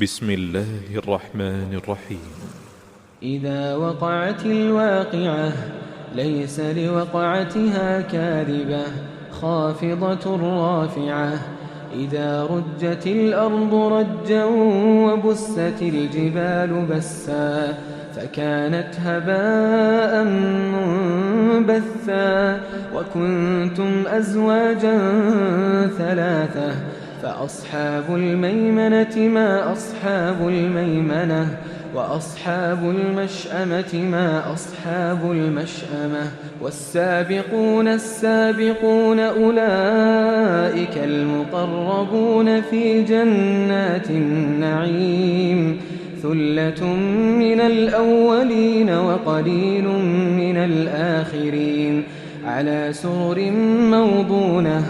بسم الله الرحمن الرحيم. إذا وقعت الواقعة ليس لوقعتها كاذبة خافضة رافعة. إذا رجت الأرض رجا وبست الجبال بسا فكانت هباء منبثا وكنتم أزواجا ثلاثة فأصحاب الميمنة ما أصحاب الميمنة وأصحاب المشأمة ما أصحاب المشأمة والسابقون السابقون أولئك المقربون في جنات النعيم ثلة من الأولين وقليل من الآخرين على سرر موضونة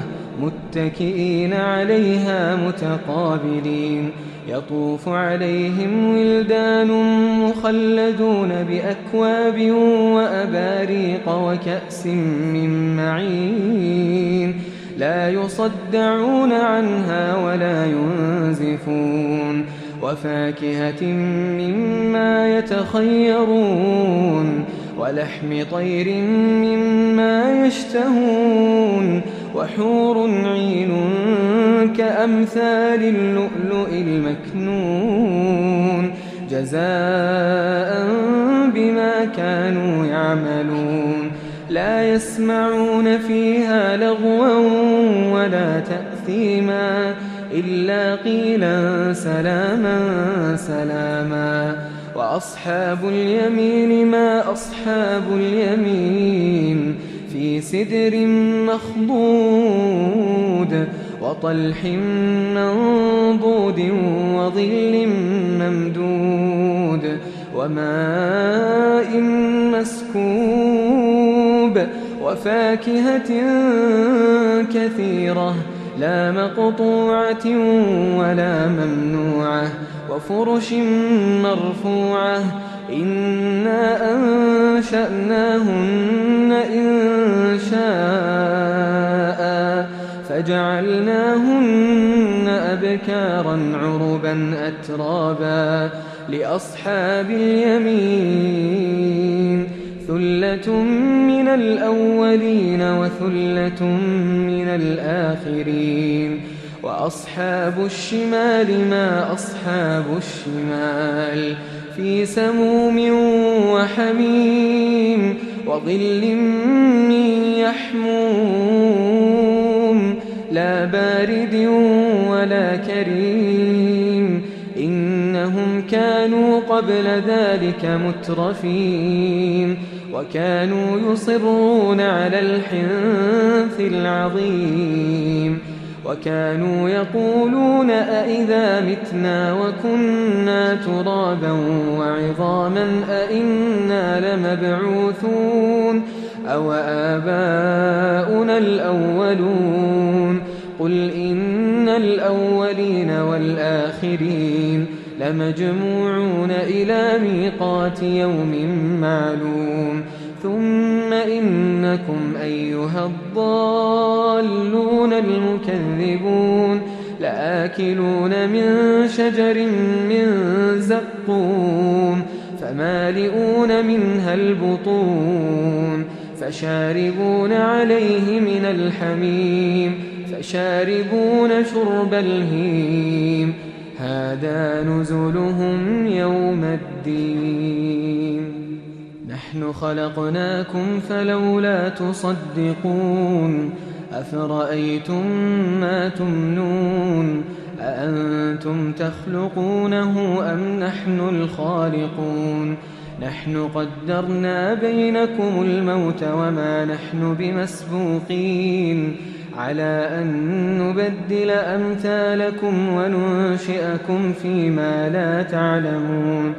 متكئين عليها متقابلين يطوف عليهم ولدان مخلدون بأكواب وأباريق وكأس من معين لا يصدعون عنها ولا ينزفون وفاكهة مما يتخيرون ولحم طير مما يشتهون وحور عين كأمثال اللؤلؤ المكنون جزاء بما كانوا يعملون لا يسمعون فيها لغوا ولا تأثيما إلا قيلا سلاما سلاما. وأصحاب اليمين ما أصحاب اليمين في سدر مخضود وطلح منضود وظل ممدود وماء مسكوب وفاكهة كثيرة لا مقطوعة ولا ممنوعة وفرش مرفوعة إنا أنشأناهن إنشاء فجعلناهن أبكارا عربا أترابا لأصحاب اليمين ثلة من الأولين وثلة من الآخرين. وأصحاب الشمال ما أصحاب الشمال في سموم وحميم وظل من يحموم لا بارد ولا كريم إنهم كانوا قبل ذلك مترفين وكانوا يصرون على الحنث العظيم وكانوا يقولون أئذا متنا وكنا ترابا وعظاما أئنا لمبعوثون أو آباؤنا الأولون قل إن الأولين والآخرين لمجموعون إلى ميقات يوم معلوم ثم إنكم أيها الضالون المكذبون لآكلون من شجر من زقوم فمالئون منها البطون فشاربون عليه من الحميم فشاربون شرب الهيم هذا نزلهم يوم الدين نحن خلقناكم فلولا تصدقون أفرأيتم ما تمنون أأنتم تخلقونه أم نحن الخالقون نحن قدرنا بينكم الموت وما نحن بمسبوقين على أن نبدل أمثالكم وننشئكم فيما لا تعلمون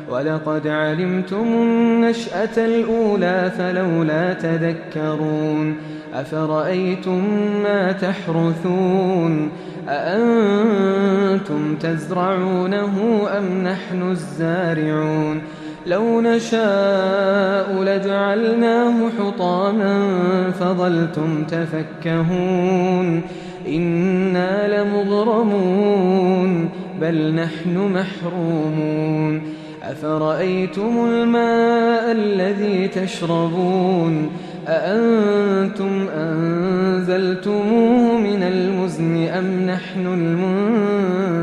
ولقد علمتم النشأة الأولى فلولا تذكرون أفرأيتم ما تحرثون أأنتم تزرعونه أم نحن الزارعون لو نشاء لجعلناه حطاما فظلتم تفكهون إنا لمغرمون بل نحن محرومون أفرأيتم الماء الذي تشربون أأنتم أنزلتموه من المزن أم نحن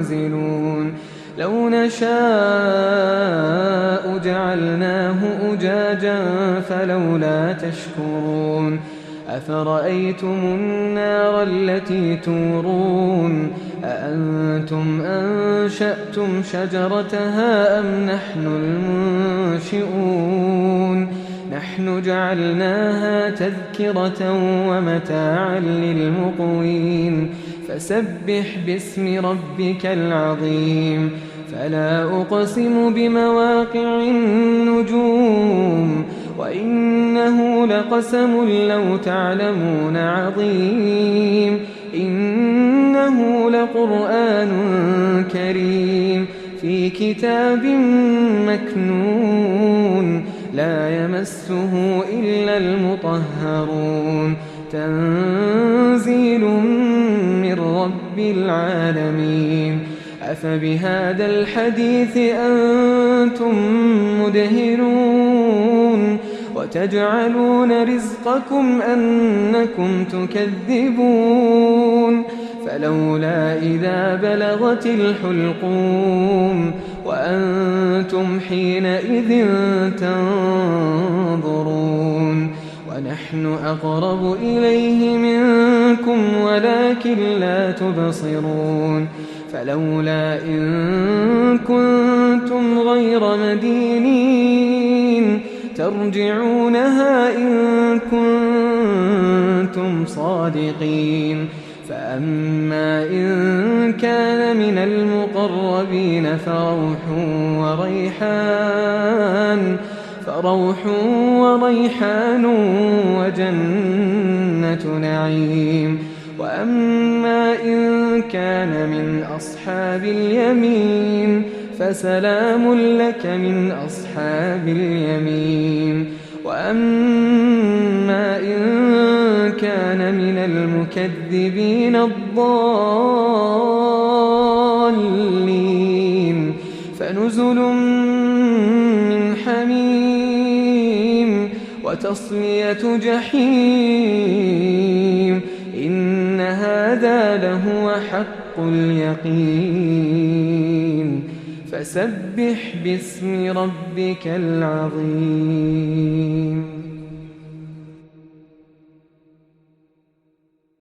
المنزلون لو نشاء جعلناه أجاجا فلولا تشكرون أفرأيتم النار التي تورون أأنتم أنشأتم شجرتها أم نحن المنشئون نحن جعلناها تذكرة ومتاعا للمقوين فسبح باسم ربك العظيم فلا أقسم بمواقع النجوم وإنه لقسم لو تعلمون عظيم إنه لقرآن كريم في كتاب مكنون لا يمسه إلا المطهرون تنزيل من رب العالمين أفبهذا الحديث أنتم مدهنون وتجعلون رزقكم أنكم تكذبون فلولا إذا بلغت الحلقوم وأنتم حينئذ تنظرون ونحن أقرب إليه منكم ولكن لا تبصرون فلولا إن كنتم غير مدينين ترجعونها إن كنتم صادقين فأما إن كان من المقربين فروح وريحان وجنة نعيم وأما إن كان من أصحاب اليمين فسلام لك من أصحاب اليمين وأما إن كان من المكذبين الضالين فنزل من حميم وتصلية جحيم إن هذا لهو حق اليقين فسبح باسم ربك العظيم